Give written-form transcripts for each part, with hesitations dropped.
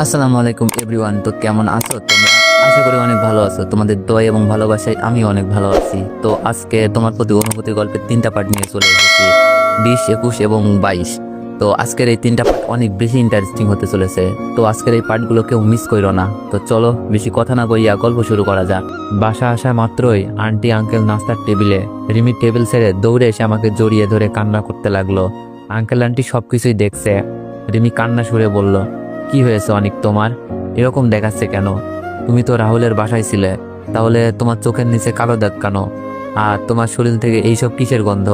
আসসালামু আলাইকুম এভরিওয়ান। তো কেমন আছো তোমরা? আশা করি অনেক ভালো আছো। তোমাদের দোয়া এবং ভালোবাসায় আমি অনেক ভালো আছি। তো আজকে তোমার প্রতি অনুভূতির গল্পের 3টা পার্ট নিয়ে চলে এসেছি, 20, 21 এবং 22। তো আজকের এই 3টা পার্ট অনেক বেশি ইন্টারেস্টিং হতে চলেছে। তো আজকের এই পার্টগুলো কেউ মিস করো না। তো চলো বেশি কথা না কইয়া গল্প শুরু করা যাক। বাসা আসা মাত্রই আন্টি আঙ্কেল নাস্তার টেবিলে, রিমি টেবিল ছেড়ে দৌড়ে এসে আমাকে জড়িয়ে ধরে কান্না করতে লাগলো। আঙ্কেল আন্টি সবকিছুই দেখছে। রিমি কান্না সুরে বলল, কি হয়েছে অনেক তোমার? এরকম দেখাচ্ছে কেন? তুমি তো রাহুলের বাসায় ছিলে, তাহলে তোমার চোখের নিচে কালো দাগ কেন? আর তোমার শরীর থেকে এইসব কিসের গন্ধ?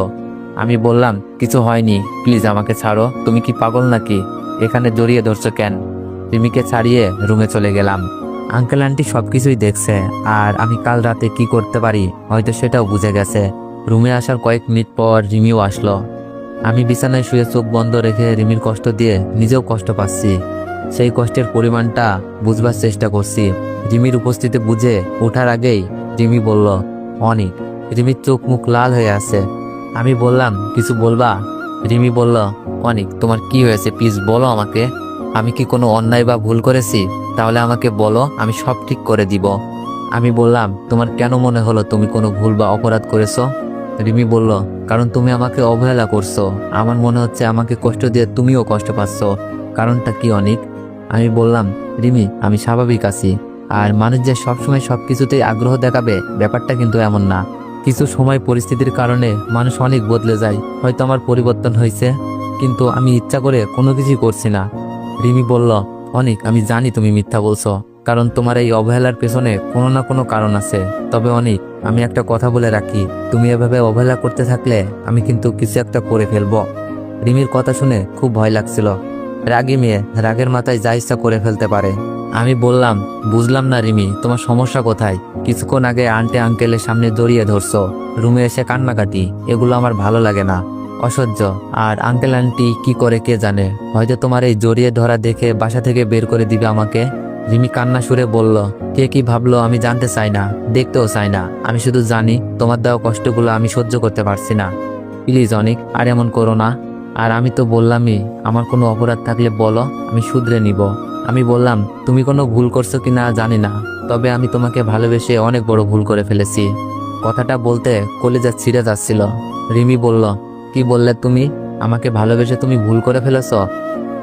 আমি বললাম, কিছু হয়নি, প্লিজ আমাকে ছাড়ো। তুমি কি পাগল নাকি? এখানে জড়িয়ে ধরছো কেন? রিমিকে ছাড়িয়ে রুমে চলে গেলাম। আঙ্কেল আন্টি সবকিছুই দেখছে, আর আমি কাল রাতে কি করতে পারি হয়তো সেটাও বুঝে গেছে। রুমে আসার কয়েক মিনিট পর রিমিও আসলো। আমি বিছানায় শুয়ে চোখ বন্ধ রেখে রিমির কষ্ট দিয়ে নিজেও কষ্ট পাচ্ছি। সেই কষ্টের পরিমাণটা বুঝবার চেষ্টা করছি। রিমির উপস্থিতি বুঝে ওঠার আগেই রিমি বলল, অনিক। রিমির চোখ মুখ লাল হয়ে আছে। আমি বললাম, কিছু বলবা? রিমি বলল, অনিক তোমার কি হয়েছে প্লিজ বলো আমাকে। আমি কি কোনো অন্যায় বা ভুল করেছি? তাহলে আমাকে বলো, আমি সব ঠিক করে দিব। আমি বললাম, তোমার কেন মনে হলো তুমি কোনো ভুল বা অপরাধ করেছো? রিমি বলল, কারণ তুমি আমাকে অবহেলা করছো। আমার মনে হচ্ছে আমাকে কষ্ট দিয়ে তুমিও কষ্ট পাচ্ছ। কারণটা কি অনিক? আমি বললাম, রিমি আমি স্বাভাবিক আছি। আর মানুষ যে সবসময় সবকিছুতেই আগ্রহ দেখাবে ব্যাপারটা কিন্তু এমন না। কিছু সময় পরিস্থিতির কারণে মানুষ অনেক বদলে যায়। হয়তো আমার পরিবর্তন হয়েছে, কিন্তু আমি ইচ্ছা করে কোনো কিছুই করছি না। রিমি বলল, অনিক আমি জানি তুমি মিথ্যা বলছো, কারণ তোমার এই অবহেলার পেছনে কোনো না কোনো কারণ আছে। তবে অনিক আমি একটা কথা বলে রাখি, তুমি এভাবে অবহেলা করতে থাকলে আমি কিন্তু কিছু একটা করে ফেলবো। রিমির কথা শুনে খুব ভয় লাগছিল। রাগী মেয়ে রাগের মাথায় যা ইচ্ছা করে ফেলতে পারে। আমি বললাম, বুঝলাম না রিমি, তোমার সমস্যা কোথায়? কিছুক্ষণ আগে আন্টি আঙ্কেলের সামনে জড়িয়ে ধরছো, রুমে এসে কান্নাকাটি, এগুলো আমার ভালো লাগে না, অসহ্য। আর আঙ্কেল আন্টি কি করে কে জানে, হয়তো তোমার এই জড়িয়ে ধরা দেখে বাসা থেকে বের করে দিবে আমাকে। রিমি কান্না সুরে বলল, কে কি ভাবলো আমি জানতে চাই না, দেখতেও চাই না। আমি শুধু জানি তোমার দেওয়া কষ্টগুলো আমি সহ্য করতে পারছি না। প্লিজ অনিক আর এমন করো না। আর আমি তো বললামই, আমার কোনো অপরাধ থাকলে বলো, আমি শুধরে নিব। আমি বললাম, তুমি কোনো ভুল করছো কিনা জানি না, তবে আমি তোমাকে ভালোবেসে অনেক বড় ভুল করে ফেলেছি। কথাটা বলতে কলিজা ছিঁড়ে যাচ্ছিল। রিমি বলল, কি বললে তুমি? আমাকে ভালোবেসে তুমি ভুল করে ফেলেছো?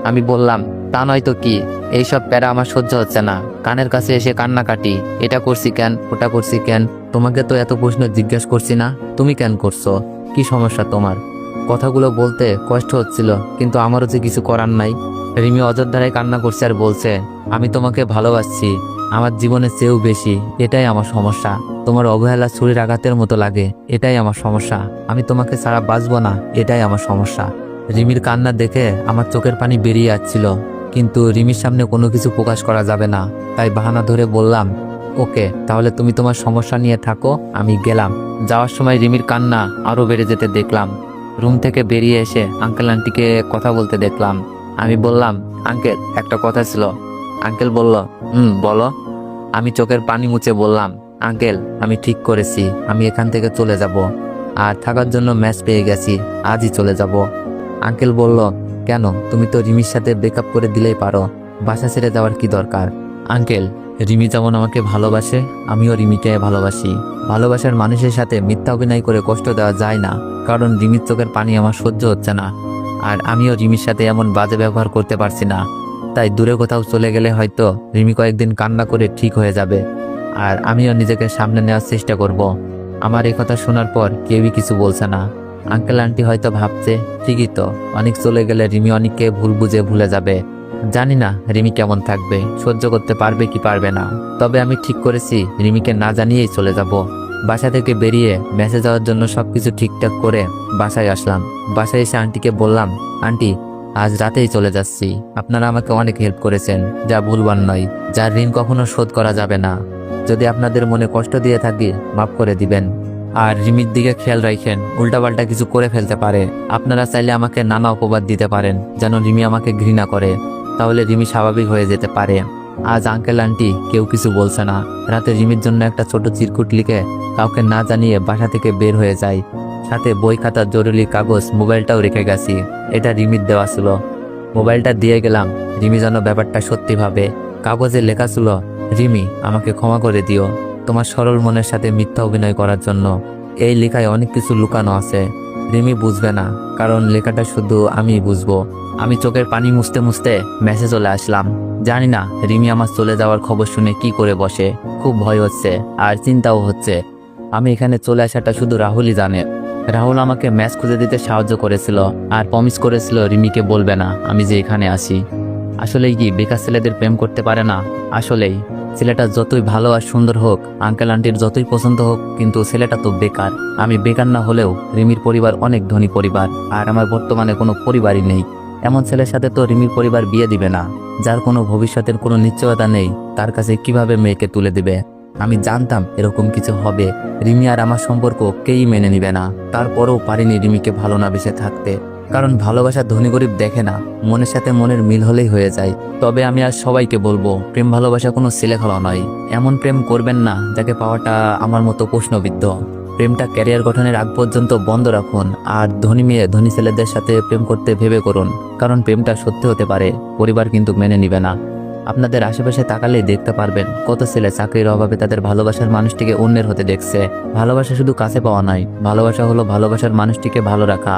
আমি বললাম, তা নয় তো কি, এইসব প্যারা আমার সহ্য হচ্ছে না। কানের কাছে এসে কান্নাকাটি, এটা করছি কেন, ওটা করছি কেন। তোমাকে তো এত প্রশ্ন জিজ্ঞেস করছি না, তুমি কেন করছো? কি সমস্যা তোমার? কথাগুলো বলতে কষ্ট হচ্ছিল, কিন্তু আমারও যে কিছু করার নাই। রিমি অযোধ্যায় কান্না করছে আর বলছে, আমি তোমাকে ভালোবাসছি আমার জীবনের চেয়েও বেশি, এটাই আমার সমস্যা। তোমার অবহেলা ছুরির আঘাতের মতো লাগে, এটাই আমার সমস্যা। আমি তোমাকে ছাড়া বাঁচবো না, এটাই আমার সমস্যা। রিমির কান্না দেখে আমার চোখের পানি বেরিয়ে যাচ্ছিল, কিন্তু রিমির সামনে কোনো কিছু প্রকাশ করা যাবে না। তাই বাহানা ধরে বললাম, ওকে তাহলে তুমি তোমার সমস্যা নিয়ে থাকো, আমি গেলাম। যাওয়ার সময় রিমির কান্না আরো বেড়ে যেতে দেখলাম। রুম থেকে বেরিয়ে এসে আঙ্কেল আন্টিকে কথা বলতে দেখলাম। আমি বললাম, আঙ্কেল একটা কথা ছিল। আঙ্কেল বলল, বলো। আমি চোখের পানি মুছে বললাম, আঙ্কেল আমি ঠিক করেছি, আমি এখান থেকে চলে যাব। আর থাকার জন্য ম্যাচ পেয়ে গেছি, আজই চলে যাব। আঙ্কেল বলল, কেন? তুমি তো রিমির সাথে ব্রেকআপ করে দিলেই পারো, বাসা ছেড়ে যাওয়ার কি দরকার? আঙ্কেল, রিমি যেমন আমাকে ভালোবাসে, আমিও রিমিকে ভালোবাসি। ভালোবাসার মানুষের সাথে মিথ্যা অভিনয় করে কষ্ট দেওয়া যায় না, কারণ রিমির চোখের পানি আমার সহ্য হচ্ছে না। আর আমিও রিমির সাথে এমন বাজে ব্যবহার করতে পারছি না। তাই দূরে কোথাও চলে গেলে হয়তো রিমি কয়েকদিন কান্না করে ঠিক হয়ে যাবে, আর আমিও নিজেকে সামনে নেওয়ার চেষ্টা করব। আমার এই কথা শোনার পর কেউই কিছু বলছে না। আঙ্কেল আন্টি হয়তো ভাবছে, ঠিকই তো, অনেক চলে গেলে রিমি অনেককে ভুল বুঝে ভুলে যাবে। জানি না রিমি কেমন থাকবে, সহ্য করতে পারবে কি পারবে না। তবে আমি ঠিক করেছি রিমিকে না জানিয়েই চলে যাব। বাসা থেকে বেরিয়ে মেসে যাওয়ার জন্য সবকিছু ঠিকঠাক করে বাসায় আসলাম। বাসায় এসে আন্টিকে বললাম, আন্টি আজ রাতেই চলে যাচ্ছি। আপনারা আমাকে অনেক হেল্প করেছেন, যা ভুলবার নয়, যার ঋণ কখনো শোধ করা যাবে না। যদি আপনাদের মনে কষ্ট দিয়ে থাকি মাফ করে দিবেন। আর রিমির দিকে খেয়াল রাখেন, উল্টাপাল্টা কিছু করে ফেলতে পারে। আপনারা চাইলে আমাকে নানা অপবাদ দিতে পারেন, যেন রিমি আমাকে ঘৃণা করে, তাহলে রিমি স্বাভাবিক হয়ে যেতে পারে। আজ আঙ্কেল আন্টি কেউ কিছু বলছে না। রাতে রিমির জন্য একটা ছোট চিরকুট লিখে কাউকে না জানিয়ে বাসা থেকে বের হয়ে যায়। সাথে বই খাতা, জরুরি কাগজ, মোবাইলটাও রেখে গেছি। এটা রিমির দেওয়া ছিল। মোবাইলটা দিয়ে গেলাম। রিমি যেন ব্যাপারটা সত্যি ভাবে। কাগজে লেখা ছিল, রিমি আমাকে ক্ষমা করে দিও তোমার সরল মনের সাথে মিথ্যা অভিনয় করার জন্য। এই লেখায় অনেক কিছু লুকানো আছে, রিমি বুঝবে না, কারণ লেখাটা শুধু আমি বুঝবো। আমি চোখের পানি মুছতে মুছতে মেসেজ চলে আসলাম। জানি না রিমি আমার চলে যাওয়ার খবর শুনে কি করে বসে। খুব ভয় হচ্ছে আর চিন্তাও হচ্ছে। আমি এখানে চলে আসাটা শুধু রাহুলই জানে। রাহুল আমাকে ম্যাচ খুঁজে দিতে সাহায্য করেছিল আর প্রমিস করেছিল রিমিকে বলবে না আমি যে এখানে আসি। আসলেই কি বেকার ছেলেদের প্রেম করতে পারে না? আসলেই ছেলেটা যতই ভালো আর সুন্দর হোক, আঙ্কেল আন্টির যতই পছন্দ হোক, কিন্তু ছেলেটা তো বেকার। আমি বেকার না হলেও রিমির পরিবার অনেক ধনী পরিবার, আর আমার বর্তমানে কোনো পরিবারই নেই। এমন ছেলের সাথে তো রিমির পরিবার বিয়ে দিবে না, যার কোনো ভবিষ্যতের কোনো নিশ্চয়তা নেই। তার কাছে কিভাবে মেয়েকে তুলে দিবে? আমি জানতাম এরকম কিছু হবে। রিমি আর আমার সম্পর্ক কেই মেনে নিবে না। তারপরেও পারিনি রিমিকে ভালো না বেসে থাকতে, কারণ ভালোবাসা ধনী গরিব দেখে না, মনের সাথে মনের মিল হলেই হয়ে যায়। তবে আমি আর সবাইকে বলবো, প্রেম ভালোবাসা কোনো ছেলে খেলা নয়। এমন প্রেম করবেন না যাকে পাওয়াটা আমার মতো প্রশ্নবিদ্ধ। প্রেমটা ক্যারিয়ার গঠনের আগ পর্যন্ত বন্ধ রাখুন। আর ধনী মেয়ে ধনী ছেলেদের সাথে প্রেম করতে ভেবে করুন, কারণ প্রেমটা সত্যি হতে পারে, পরিবার কিন্তু মেনে নিবে না। আপনাদের আশেপাশে তাকালেই দেখতে পারবেন কত ছেলে চাকরির অভাবে তাদের ভালোবাসার মানুষটিকে অন্যের হতে দেখছে। ভালোবাসা শুধু কাছে পাওয়া নয়, ভালোবাসা হলো ভালোবাসার মানুষটিকে ভালো রাখা।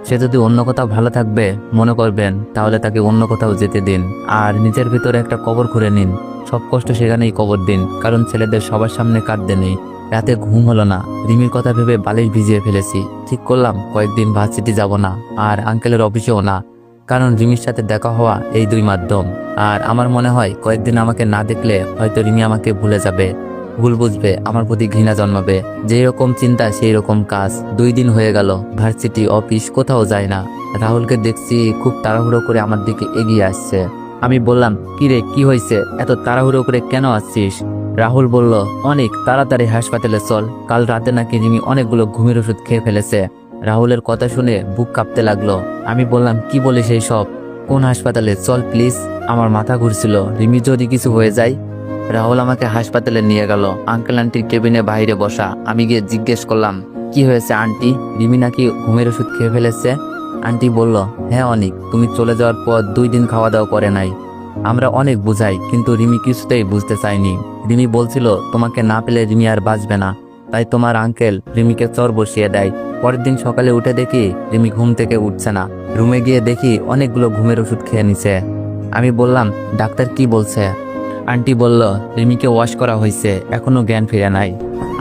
সে যদি অন্য কোথাও ভালো থাকবে মনে করবেন, তাহলে তাকে অন্য কোথাও যেতে দিন। আর নিজের ভিতরে একটা কবর খুঁড়ে নিন, সব কষ্ট সেখানেই কবর দিন, কারণ ছেলেদের সবার সামনে কাঁদতে নেই। রাতে ঘুম হলো না, রিমির কথা ভেবে বালিশ ভিজিয়ে ফেলেছি। ঠিক করলাম কয়েকদিন ভার্সিটি যাব না, আর আঙ্কেলের অফিসেও না, কারণ রিমির সাথে দেখা হওয়া এই দুই মাধ্যম। আর আমার মনে হয় কয়েকদিন আমাকে না দেখলে হয়তো রিমি আমাকে ভুলে যাবে, ভুল বুঝবে, আমার প্রতি ঘৃণা জন্মাবে। যেই রকম চিন্তা সেই রকম কাজ। 2 দিন হয়ে গেল, ভার্সিটি অফিস কোথাও যায় না। রাহুলকে দেখছি খুব তাড়াহুড়ো করে আমার দিকে এগিয়ে আসছে। আমি বললাম, কি রে, কি হয়েছে, এত তাড়াহুড়ো করে কেন আসছিস? রাহুল বলল, অনেক তাড়াতাড়ি হাসপাতালে চল, কাল রাতে নাকি রিমি অনেকগুলো ঘুমের ওষুধ খেয়ে ফেলেছে। রাহুলের কথা শুনে বুক কাঁপতে লাগলো। আমি বললাম, কি বলিস এই সব? কোন হাসপাতালে? চল প্লিজ, আমার মাথা ঘুরছিল, রিমি যদি কিছু হয়ে যায়। রাহুল আমাকে হাসপাতালে নিয়ে গেল। আঙ্কেল আন্টির কেবিনে বাইরে বসা। আমি গিয়ে জিজ্ঞেস করলাম, কি হয়েছে আন্টি? রিমি নাকি ঘুমের ওষুধ খেয়ে ফেলেছে। আন্টি বলল, হ্যাঁ অনেক, তুমি চলে যাওয়ার পর 2 দিন খাওয়া দাওয়া করে নাই। আমরা অনেক বুঝাই, কিন্তু রিমি কিছুতেই বুঝতে চায়নি। রিমি বলছিল তোমাকে না পেলে রিমি আর বাঁচবে না, তাই তোমার আঙ্কেল রিমিকে চর বসিয়ে দেয়। পরের দিন সকালে উঠে দেখি রিমি ঘুম থেকে উঠছে না। রুমে গিয়ে দেখি অনেকগুলো ঘুমের ওষুধ খেয়ে নিছে। আমি বললাম, ডাক্তার কি বলছে? আন্টি বলল, রিমিকে ওয়াশ করা হয়েছে, এখনো জ্ঞান ফিরে নাই।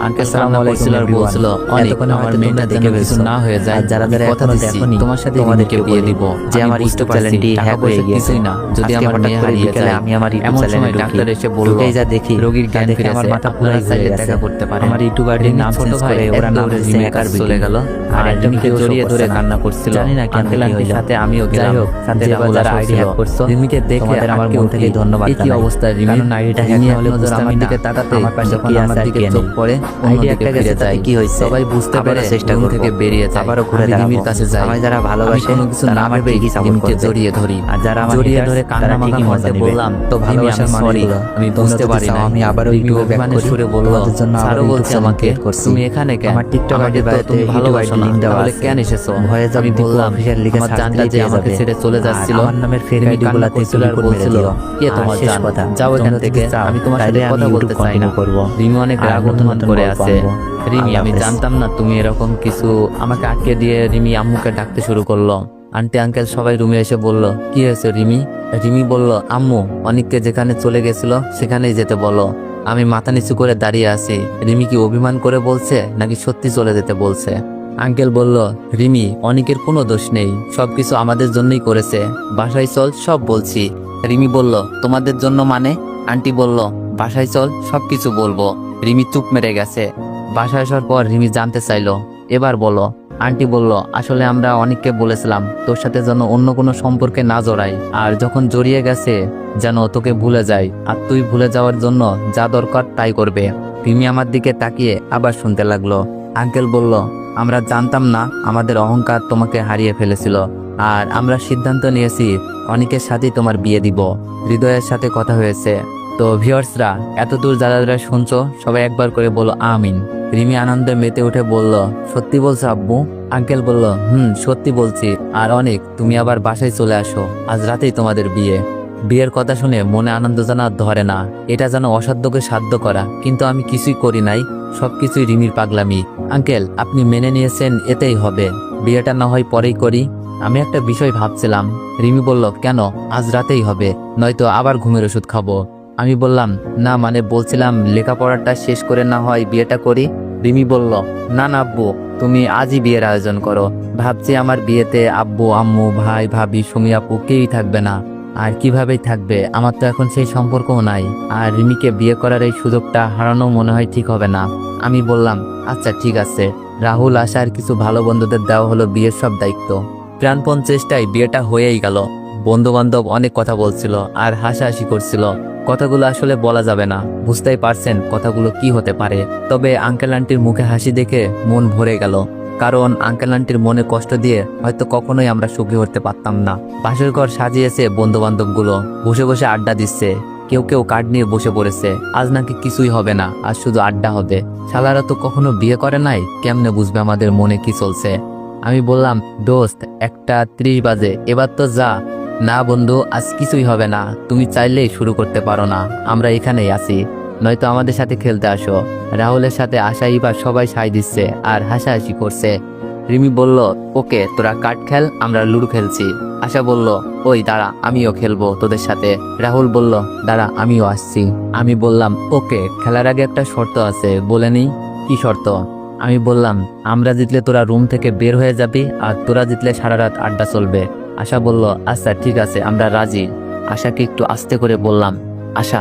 আঙ্কেল সালাম আলাইকুম বলছিল, অনেক আমার মেয়েটা দেখে কিছু না হয়ে যায়, যারা যারা কথা দেখনি তোমার সাথে তোমাদেরকে বিয়ে দিব। যে আমার ইউটিউব চ্যানেলটি হ্যাক হয়ে গেছে না, যদি আমার মেয়ে হারিয়ে যায়, আমি আমার ইউটিউব চ্যানেলে ডাক্তার এসে বলল, এই যা দেখি রোগীর জ্ঞান ফিরে আমার মাথা পুরো ঘুরে গেছে। দেখা করতে পারে আমার ইউটিউবারের নাম চেঞ্জ করে ওরা নাম রিমেকার চলে গেল। আর রিমিকে জড়িয়ে ধরে কান্না করছিল। জানি না কেন আঙ্কেলের সাথে আমিও গেলাম। সাথে যারা আইডি হ্যাক করছো, রিমিকে দেখে আমার মন থেকে ধন্যবাদ। এই কি অবস্থা রিমি? কারণ আইডিটা হ্যাক হলে আমার দিকে তাকাতে, আমার পাশে যখন আমার দিকে চোখ পড়ে, আইডি একটা গেছে, তাই কি হইছে? সবাই বুঝতে পারে, চেষ্টা করব থেকে বেরিয়ে যায়, আবারো ঘুরে রিমির কাছে যাই। আমি যারা ভালোবাসে কোনো কিছু না ভেবেই রিমিকে জড়িয়ে ধরি, আর যারা আমার জড়িয়ে ধরে কান্না মাখা করতে বললাম, তো ভালোবাসার সরি আমি বুঝতে পারি না। আমি আবারো ইউটিউবে ব্যাক করে সুরে বলল, স্যারও বলছে আমাকে, তুমি এখানে কেন? আমার টিকটক আইডি তুমি ভালোবাসো না, তাহলে কেন এসেছো? ভয়ে আমি বললাম, অফিশিয়াল লিখে আমার জানটা যে আমাকে ছেড়ে চলে যাচ্ছিল, আমার নামের ফেক আইডি গুলাতে চলে আর বলছিল, কে তোমার জান, যাও এখান থেকে, আমি তোমার সাথে কথা বলতে চাই না। রিমি অনেক রাগ অভিমান করে আছে। রিমি, আমি জানতাম না তুমি এরকম কিছু। আমাকে আটকে দিয়ে রিমি আম্মুকে ডাকতে শুরু করলো। আন্টি আঙ্কেল সবাই রুমে এসে বলল, কি হয়েছে রিমি? রিমি বলল, আম্মু অনেককে যেখানে চলে গেছিল সেখানেই যেতে বলো। আমি মাথা নিচু করে দাঁড়িয়ে আছি। রিমি কি অভিমান করে বলছে নাকি সত্যি চলে যেতে বলছে? আঙ্কেল বলল, রিমি অনেকের কোনো দোষ নেই, সবকিছু আমাদের জন্যই করেছে, বাসায় চল সব বলছি। রিমি বলল, তোমাদের জন্য মানে? আন্টি বলল, বাসায় চল সবকিছু বলবো। রিমি চুপ মেরে গেছে। বাসায় আসার পর রিমি জানতে চাইলো, এবার বলো। আন্টি বলল, আসলে আমরা অনেককে বলেছিলাম তোর সাথে যেন অন্য কোনো সম্পর্কে না জড়াই, আর যখন জড়িয়ে গেছে যেন তোকে ভুলে যায়, আর তুই ভুলে যাওয়ার জন্য যা দরকার তাই করবে। রিমি আমার দিকে তাকিয়ে আবার শুনতে লাগলো। আঙ্কেল বলল, আমরা জানতাম না আমাদের অহংকার তোমাকে হারিয়ে ফেলেছিল, আর আমরা সিদ্ধান্ত নিয়েছি অনেকের সাথেই তোমার বিয়ে দিব। হৃদয়ের সাথে কথা হয়েছে। তো ভিউয়ার্সরা, এতদূর যারা যারা শুনছো সবাই একবার করে বলো আমিন। রিমি আনন্দে মেতে উঠে বলল, সত্যি বলছো আব্বু? আঙ্কেল বলল, সত্যি বলছি। আর অনেক, তুমি আবার বাসায় চলে আসো, আজ রাতেই তোমাদের বিয়ে। বিয়ের কথা শুনে মনে আনন্দ যেন আর ধরে না, এটা যেন অসাধ্যকে সাধ্য করা, কিন্তু আমি কিছুই করি নাই, সবকিছুই রিমির পাগলামি। আঙ্কেল, আপনি মেনে নিয়েছেন, এতেই হবে, বিয়েটা না হয় পরেই করি। আমি একটা বিষয় ভাবছিলাম। রিমি বলল, কেন? আজ রাতেই হবে, নয়তো আবার ঘুমের ওষুধ খাবো। আমি বললাম, না মানে বলছিলাম লেখাপড়াটা শেষ করে না হয় বিয়েটা করি। রিমি বলল, না না আব্বু, তুমি আজই বিয়ের আয়োজন করো। ভাবছি আমার বিয়েতে আব্বু আম্মু ভাই ভাবি সুমি আপু কেউই থাকবে না। আর কিভাবেই থাকবে, আমার তো এখন সেই সম্পর্কও নাই। আর রিমিকে বিয়ে করার এই সুযোগটা হারানো মনে হয় ঠিক হবে না। আমি বললাম, আচ্ছা ঠিক আছে। রাহুল আশার কিছু ভালো বন্ধুদের দেওয়া হলো বিয়ের সব দায়িত্ব। প্রাণপণ চেষ্টায় বিয়েটা হয়েই গেল। বন্ধু বান্ধব অনেক কথা বলছিল আর হাসাহাসি করছিল। কথাগুলো আসলে বলা যাবে না, বুঝতেই পারছেন কথাগুলো কি হতে পারে। তবে আঙ্কেল আন্টির মুখে হাসি দেখে মন ভরে গেল, কারণ আঙ্কেল আন্টির মনে কষ্ট দিয়ে হয়তো কখনোই আমরা সুখী হতে পারতাম না। বাসর ঘর সাজিয়েছে বন্ধু বান্ধব গুলো, বসে বসে আড্ডা দিচ্ছে। কেউ কেউ কার্ড নিয়ে বসে পড়েছে, আজ নাকি কিছুই হবে না, আজ শুধু আড্ডা হবে। শালারা তো কখনো বিয়ে করে নাই, কেমনে বুঝবে আমাদের মনে কি চলছে। আমি বললাম, দোস্ত 1:30 বাজে, এবার তো যা। না বন্ধু, আজ কিছুই হবে না, তুমি চাইলেই শুরু করতে পারো না, আমরা এখানেই আছি, নয়তো আমাদের সাথে খেলতে আসো। রাহুলের সাথে আশা ইবা সবাই সাই দিচ্ছে আর হাসাহাসি করছে। রিমি বলল, ওকে তোরা কার্ড খেল, আমরা লুডো খেলছি। আশা বলল, ওই দাঁড়া, আমিও খেলবো তোদের সাথে। রাহুল বলল, দাঁড়া আমিও আসছি। আমি বললাম, ওকে, খেলার আগে একটা শর্ত আছে, বলে নিই। কি শর্ত? আমি বললাম, আমরা জিতলে তোরা রুম থেকে বের হয়ে যাবি, আর তোরা জিতলে সারা রাত আড্ডা চলবে। আশা বলল, আচ্ছা ঠিক আছে, আমরা রাজি। আশাকে একটু আস্তে করে বললাম, আশা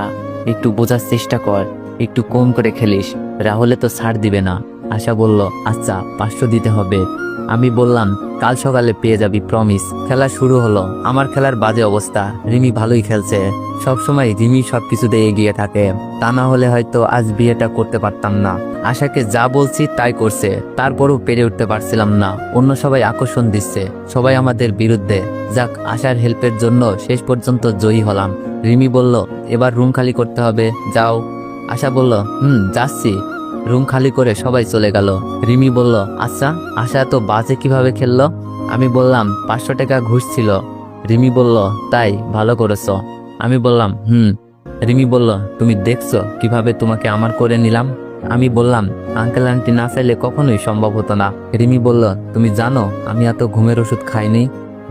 একটু বোঝার চেষ্টা কর, একটু কম করে খেলিস, রাহুলে তো ছাড় দিবে না। আশা বলল, আচ্ছা 500 দিতে হবে। আমি বললাম, কাল সকালে পেয়ে যাবি, প্রমিস। খেলা শুরু হলো। আমার খেলার বাজে অবস্থা, রিমি ভালোই খেলছে। সবসময় রিমি সবকিছুতে এগিয়ে থাকে, তা না হলে হয়তো আজ বিয়েটা করতে পারতাম না। আশাকে যা বলছি তাই করছে, তারপরও পেরে উঠতে পারছিলাম না। অন্য সবাই আকর্ষণ দিচ্ছে, সবাই আমাদের বিরুদ্ধে। যাক, আশার হেল্পের জন্য শেষ পর্যন্ত জয়ী হলাম। রিমি বলল, এবার রুম খালি করতে হবে, যাও। আশা বলল, যাচ্ছি। রুম খালি করে সবাই চলে গেল। রিমি বলল, আচ্ছা আশা তো বাজে কিভাবে খেললো? আমি বললাম, 500 টাকা ঘুষ ছিল। রিমি বলল, তাই, ভালো করেছো। আমি বললাম, রিমি বলল, তুমি দেখছো কিভাবে তোমাকে আমার করে নিলাম? আমি বললাম, আঙ্কেল আন্টি না চাইলে কখনোই সম্ভব হতো না। রিমি বলল, তুমি জানো আমি এত ঘুমের ওষুধ খাইনি,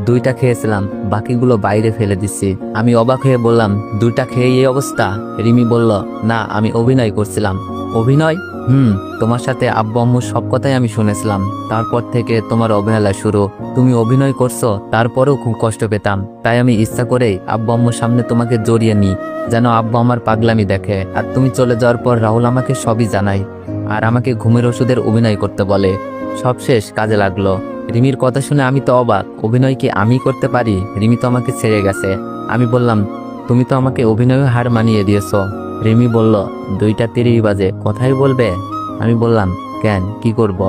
2টা খেয়েছিলাম, বাকিগুলো বাইরে ফেলে দিচ্ছি। আমি অবাক হয়ে বললাম, 2টা খেয়ে এই অবস্থা? রিমি বলল, না, আমি অভিনয় করছিলাম। অভিনয়? তোমার সাথে আব্বু আম্মুর সব কথাই আমি শুনেছিলাম, তারপর থেকে তোমার অবহেলা শুরু। তুমি অভিনয় করছো, তারপরেও খুব কষ্ট পেতাম, তাই আমি ইচ্ছা করেই আব্বু আম্মুর সামনে তোমাকে জড়িয়ে নিই, যেন আব্বু আমার পাগলামি দেখে। আর তুমি চলে যাওয়ার পর রাহুল আমাকে সবই জানাই, আর আমাকে ঘুমের ওষুধের অভিনয় করতে বলে। সব শেষ, কাজে লাগলো। রিমির কথা শুনে আমি তো অবাক, অভিনয় কি আমি করতে পারি? রিমি তো আমাকে ছেড়ে গেছে। আমি বললাম, তুমি তো আমাকে অভিনয়ে হার মানিয়ে দিয়েছো। রিমি বলল, 2:30 বাজে, কথাই বলবে? আমি বললাম, কেন, কি করব?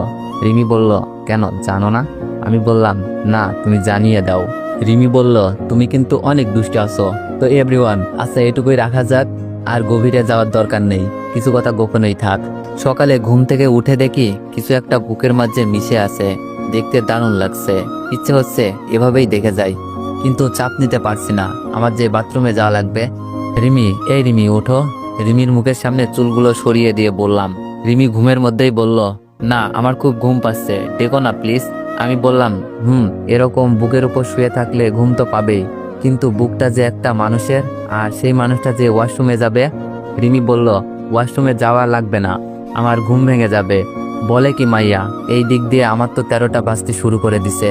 রিমি বলল, কেন জানো না? আমি বললাম, না, তুমি জানিয়ে দাও। রিমি বলল, তুমি কিন্তু অনেক দুষ্ট আছো। তো এভরিওয়ান, আচ্ছা এটুকুই রাখা যাক, আর গভীরে যাওয়ার দরকার নেই, কিছু কথা গোপনেই থাক। সকালে ঘুম থেকে উঠে দেখি কিছু একটা বুকের মাঝে মিশে আছে, দেখতে দারুণ লাগছে, ইচ্ছে হচ্ছে এভাবেই দেখে যাই, কিন্তু চাপ নিতে পারছি না, আমার যে বাথরুমে যাওয়া লাগবে। রিমি, এই রিমি ওঠো। রিমির মুখের সামনে চুলগুলো সরিয়ে দিয়ে বললাম। রিমি ঘুমের মধ্যেই বলল, না, আমার খুব ঘুম পাচ্ছে, ডেকো না প্লিজ। আমি বললাম, এরকম বুকের উপর শুয়ে থাকলে ঘুম তো পাবেই, কিন্তু বুকটা যে একটা মানুষের, আর সেই মানুষটা যে ওয়াশরুমে যাবে। রিমি বলল, ওয়াশরুমে যাওয়া লাগবে না, আমার ঘুম ভেঙে যাবে। বলে কি মাইয়া, এই দিক দিয়ে আমার তো 13টা বাজতে শুরু করে দিছে।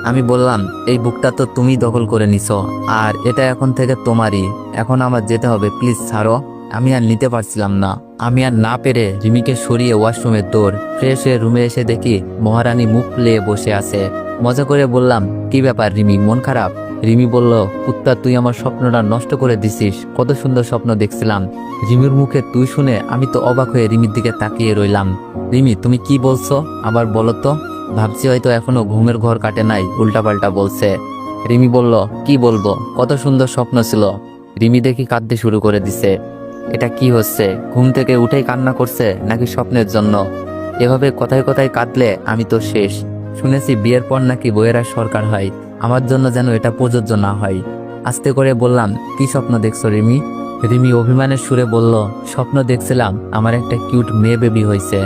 আমি বললাম, এই বুকটা তো তুমি দখল করে নিছো, আর এটা এখন থেকে তোমারই, এখন আমার যেতে হবে, প্লিজ ছাড়ো। আমি আর নিতে পারছিলাম না, আমি আর না পেরে রিমিকে সরিয়ে ওয়াশরুমের দৌড়। ফ্রেশ হয়ে রুমে এসে দেখি মহারানী মুখ ফুলিয়ে বসে আছে। মজা করে বললাম, কি ব্যাপার রিমি, মন খারাপ? রিমি বলল, কুত্তা, তুই আমার স্বপ্নটা নষ্ট করে দিছিস, কত সুন্দর স্বপ্ন দেখছিলাম। রিমির মুখে তুই শুনে আমি তো অবাক হয়ে রিমির দিকে তাকিয়ে রইলাম। রিমি, তুমি কি বলছো, আবার বলো তো। ভাবছি হয়তো এখনো ঘুমের ঘর কাটে নাই, উল্টাপাল্টা বলছে। রিমি বলল, কি বলবো, কত সুন্দর স্বপ্ন ছিল। রিমি দেখি কাঁদতে শুরু করে দিছে। এটা কি হচ্ছে, ঘুম থেকে উঠেই কান্না করছে নাকি স্বপ্নের জন্য? এভাবে কথায় কথায় কাঁদলে আমি তো শেষ। শুনেছি বিয়ের পর নাকি বইয়েরা সরকার হয়, আমার জন্য যেন এটা প্রযোজ্য না হয়। আস্তে করে বললাম, কি স্বপ্ন দেখছো রিমি? রিমি অভিমানের সুরে বলল, স্বপ্ন দেখছিলাম আমার একটা কিউট মেয়ে বেবি হয়েছে।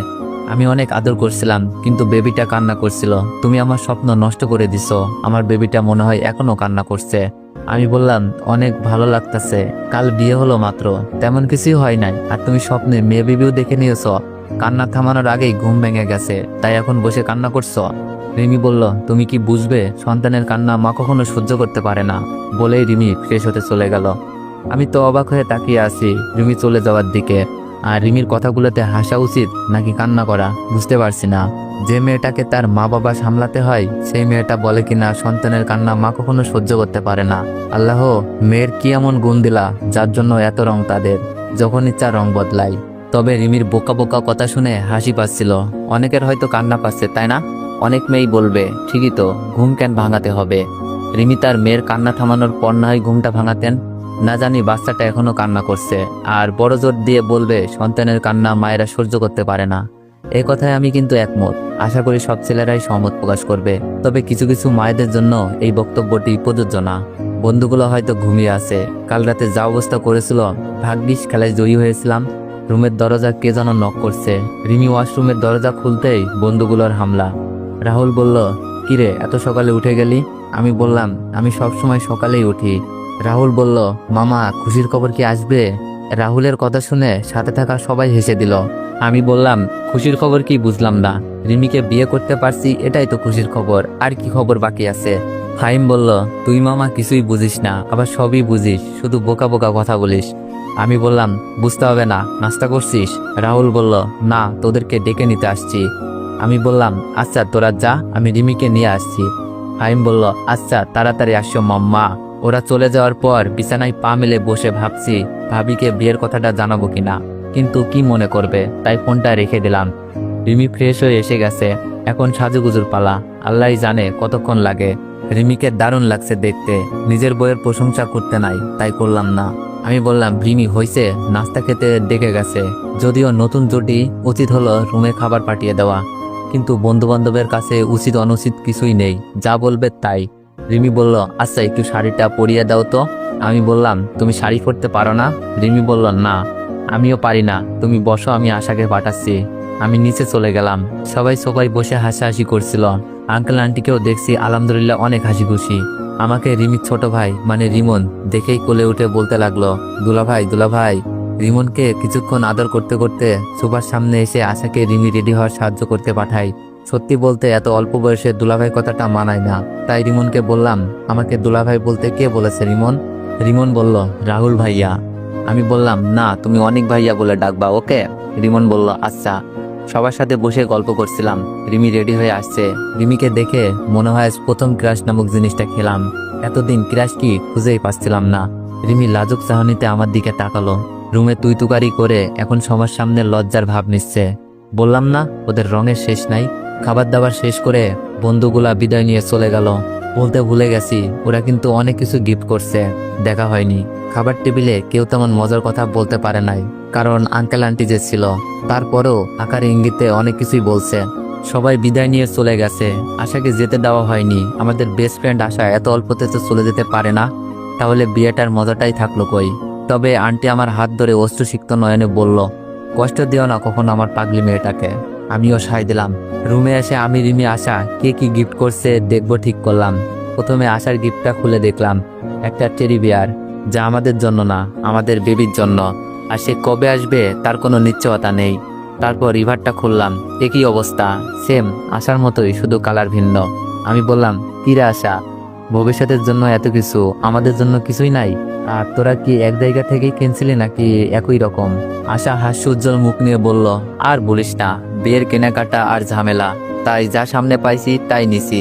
আমি অনেক আদর করছিলাম, কিন্তু বেবিটা কান্না করছিল। তুমি আমার স্বপ্ন নষ্ট করে দিছো। আমার বেবিটা মনে হয় এখনো কান্না করছে। আমি বললাম, অনেক ভালো লাগতেছে, কাল বিয়ে হলো মাত্র, তেমন কিছুই হয় নাই, আর তুমি স্বপ্নে মেয়ে বেবিও দেখে নিয়েছো। কান্না থামানোর আগেই ঘুম ভেঙে গেছে, তাই এখন বসে কান্না করছো? রিমি বলল, তুমি কি বুঝবে, সন্তানের কান্না মা কখনো সহ্য করতে পারে না। বলেই রিমি ফ্রেশ হতে চলে গেল। আমি তো অবাক হয়ে তাকিয়ে আছি রিমি চলে যাওয়ার দিকে। আর রিমির কথাগুলোতে হাসা উচিত নাকি কান্না করা বুঝতে পারছি না। যে মেয়েটাকে তার মা বাবা সামলাতে হয়, সেই মেয়েটা বলে কিনা সন্তানের কান্না মা কখনো সহ্য করতে পারে না। আল্লাহ, মেয়ের কি এমন গুণ দিলা যার জন্য এত রং তাদের, যখন ইচ্ছা রং বদলায়। তবে রিমির বোকা বোকা কথা শুনে হাসি পাচ্ছিল। অনেকের হয়তো কান্না পাচ্ছে, তাই না? অনেক মেয়েই বলবে, ঠিকই তো, ঘুম কেন ভাঙাতে হবে? রিমি তার মেয়ের কান্না থামানোর পর না হয় ঘুমটা ভাঙাতেন। না জানি বাচ্চাটা এখনো কান্না করছে, আর বড় জোর দিয়ে বলবে সন্তানের কান্না মায়েরা সহ্য করতে পারে না। এই কথায় আমি কিন্তু একমত। আশা করি সব ছেলেরাই সহমত প্রকাশ করবে। তবে কিছু কিছু মায়েদের জন্য এই বক্তব্যটি প্রযোজ্য না। বন্ধুগুলো হয়তো ঘুমিয়ে আছে। কাল রাতে যা অবস্থা করেছিল, ভাগ্যিস খেলায় জয়ী হয়েছিলাম। রুমের দরজা কে যেন নক করছে। রিমি ওয়াশরুমের দরজা খুলতেই বন্ধুগুলোর হামলা। রাহুল বলল, কিরে এত সকালে উঠে গেলি? আমি বললাম, আমি সবসময় সকালেই উঠি। রাহুল বলল, মামা খুশির খবর কি আসবে? রাহুলের কথা শুনে সাথে থাকা সবাই হেসে দিল। আমি বললাম, খুশির খবর কি বুঝলাম না। রিমিকে বিয়ে করতে পারছি, এটাই তো খুশির খবর, আর কি খবর বাকি আছে? ফাহিম বলল, তুই মামা কিছুই বুঝিস না, আবার সবই বুঝিস, শুধু বোকা বোকা কথা বলিস। আমি বললাম, বুঝতে হবে না, নাস্তা করছিস? রাহুল বলল, না, তোদেরকে ডেকে নিতে আসছি। আমি বললাম, আচ্ছা তোরা যা, আমি রিমিকে নিয়ে আসছি। ফাহিম বলল, আচ্ছা তাড়াতাড়ি আসো মাম্মা। ওরা চলে যাওয়ার পর বিছানায় পা মেলে বসে ভাবছি ভাবিকে বিয়ের কথাটা জানাবো কিনা, কিন্তু কি মনে করবে, তাই ফোনটা রেখে দিলাম। রিমি ফ্রেশ হয়ে এসে গেছে, এখন সাজুগুজুর পালা। আল্লাহই জানে কতক্ষণ লাগে। রিমিকে দারুণ লাগছে দেখতে, নিজের বইয়ের প্রশংসা করতে নাই, তাই করলাম না। আমি বললাম, রিমি হইছে, নাস্তা খেতে ডেকে গেছে। যদিও নতুন জুটি, উচিত হলো রুমে খাবার পাঠিয়ে দেওয়া, কিন্তু বন্ধু বান্ধবের কাছে উচিত অনুচিত কিছুই নেই, যা বলবে তাই। রিমি বলল, আচ্ছা একটু শাড়িটা পরিয়ে দাও তো। আমি বললাম, তুমি শাড়ি পরতে পারো না? রিমি বলল, না আমিও পারি না, তুমি বসো, আমি আশাকে পাঠাচ্ছি। আমি নিচে চলে গেলাম। সবাই বসে হাসাহাসি করছিল। আঙ্কেল আন্টিকেও দেখছি আলহামদুলিল্লাহ অনেক হাসি খুশি। আমাকে রিমির ছোট ভাই মানে রিমন দেখেই কোলে উঠে বলতে লাগলো, দুলাভাই দুলাভাই। রিমনকে কিছুক্ষণ আদর করতে করতে সুপার সামনে এসে আশাকে রিমি রেডি হওয়ার সাহায্য করতে পাঠাই। সত্যি বলতে এত অল্প বয়সে দুলাভাই কথাটা মানায় না, তাই রিমনকে বললাম, আমাকে দুলাভাই বলতে কে বলেছে রিমন? রিমন বলল, রাহুল ভাইয়া। আমি বললাম, না তুমি অনেক ভাইয়া বলে ডাকবা ওকে। রিমন বলল, আচ্ছা। সবার সাথে বসে গল্প করছিলাম। রিমি রেডি হয়ে আসছে। রিমিকে দেখে মনে হয় প্রথম ক্রাশ নামক জিনিসটা খেলাম। এতদিন ক্রাশ কি খুঁজেই পাচ্ছিলাম না। রিমি লাজুক চাহনিতে আমার দিকে তাকালো। রুমে তুই তুকারি করে এখন সবার সামনে লজ্জার ভাব নিচ্ছে। বললাম না ওদের রঙের শেষ নাই। খাবার দাবার শেষ করে বন্ধুগুলা বিদায় নিয়ে চলে গেল। বলতে ভুলে গেছি, ওরা কিন্তু অনেক কিছু গিফট করছে, দেখা হয়নি। খাবার টেবিলে কেউ তেমন মজার কথা বলতে পারে নাই, কারণ আঙ্কেল আন্টি যে ছিল। তারপরেও আকারে ইঙ্গিতে অনেক কিছুই বলছে। সবাই বিদায় নিয়ে চলে গেছে। আশাকে যেতে দেওয়া হয়নি। আমাদের বেস্ট ফ্রেন্ড আশা এত অল্পতে তো চলে যেতে পারে না, তাহলে বিয়েটার মজাটাই থাকলো কই। তবে আন্টি আমার হাত ধরে অশ্রুসিক্ত নয়নে বলল, কষ্ট দিও না কখনো আমার পাগলি মেয়েটাকে। আমিও সায় দিলাম। রুমে এসে আমি রিমি আশা কে কি গিফট করছে দেখবো ঠিক করলাম। প্রথমে আশার গিফটটা খুলে দেখলাম, একটা টেডি বিয়ার, যা আমাদের জন্য না, আমাদের বেবির জন্য। আর সে কবে আসবে তার কোনো নিশ্চয়তা নেই। তারপর রিভারটা খুললাম, একই অবস্থা, সেম আশার মতোই, শুধু কালার ভিন্ন। আমি বললাম, কিরে আশা, ভবিষ্যতের জন্য এত কিছু, আমাদের জন্য কিছুই নাই? আর তোরা কি এক জায়গা থেকেই কিনছিলি নাকি একই রকম? আশা হাস্যোজ্জ্বল মুখ নিয়ে বলল, আর বলিস না, বিয়ের কেনাকাটা আর ঝামেলা, তাই যা সামনে পাইছি তাই নিছি।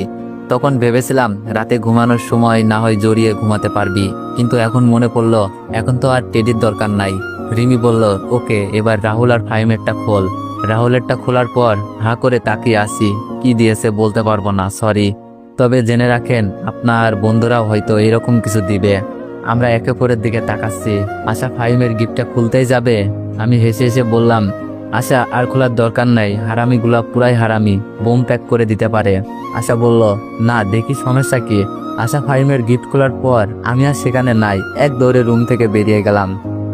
তখন ভেবেছিলাম রাতে ঘুমানোর সময় না হয় জড়িয়ে ঘুমাতে পারবি, কিন্তু এখন মনে পড়লো এখন তো আর টেডির দরকার নাই। রিমি বলল, ওকে, এবার রাহুল আর ফাহিমেরটা খোল। রাহুলেরটা খোলার পর হাঁ করে তাকিয়ে আসি। কি দিয়েছে বলতে পারবো না, সরি। তবে জেনে রাখেন, আপনার বন্ধুরাও হয়তো এরকম কিছু দিবে। আমরা একে অপরের দিকে তাকাচ্ছি। আশা ফাহিমের গিফটটা খুলতেই যাবে। আমি হেসে হেসে বললাম, আশা আর খোলার দরকার নাই, হারামিগুলা পুরাই হারামি, বোম প্যাক করে দিতে পারে। আশা বলল, না দেখি সমস্যা কি। আশা ফাহিমের গিফট খোলার পর আমি আর সেখানে নাই, এক দৌড়ে রুম থেকে বেরিয়ে গেলাম।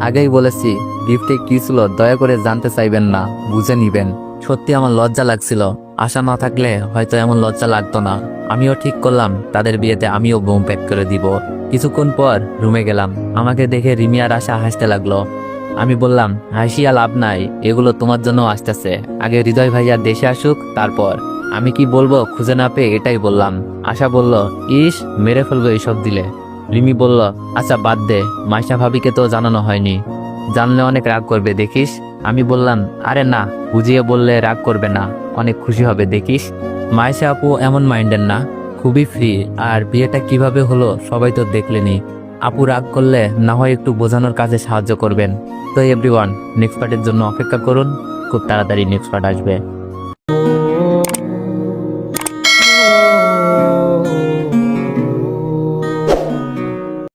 আগেই বলেছি গিফটে কি ছিল দয়া করে জানতে চাইবেন না, বুঝে নিবেন। সত্যি আমার লজ্জা লাগছিল, আশা না থাকলে হয়তো এমন লজ্জা লাগতো না। আমিও ঠিক করলাম তাদের বিয়েতে আমিও বোম প্যাক করে দিব। কিছুক্ষণ পর রুমে গেলাম, আমাকে দেখে রিমি আর আশা হাসতে লাগলো। আমি বললাম, হাসিয়া লাভ নাই, এগুলো তোমার জন্য আসতেছে, আগে হৃদয় ভাইয়া দেশে আসুক তারপর। আমি কি বলবো খুঁজে না পেয়ে এটাই বললাম। আশা বলল, ইস মেরে ফেলবো এইসব দিলে। রিমি বলল, আচ্ছা বাদ দে, মাইশা ভাবিকে তো জানানো হয়নি, জানলে অনেক রাগ করবে দেখিস। আমি বললাম, আরে না, বুঝিয়ে বললে রাগ করবে না, অনেক খুশি হবে দেখিস। মাইশা আপু এমন মাইন্ডের না, খুবই ফ্রি। আর বিয়েটা কিভাবে হলো সবাই তো দেখলেনি। আপু রাগ করলে না হয় একটু বোঝানোর কাজে সাহায্য করবেন। তো এভরিওয়ান, নেক্সট পার্টের জন্য অপেক্ষা করুন, খুব তাড়াতাড়ি নেক্সট পার্ট আসবে।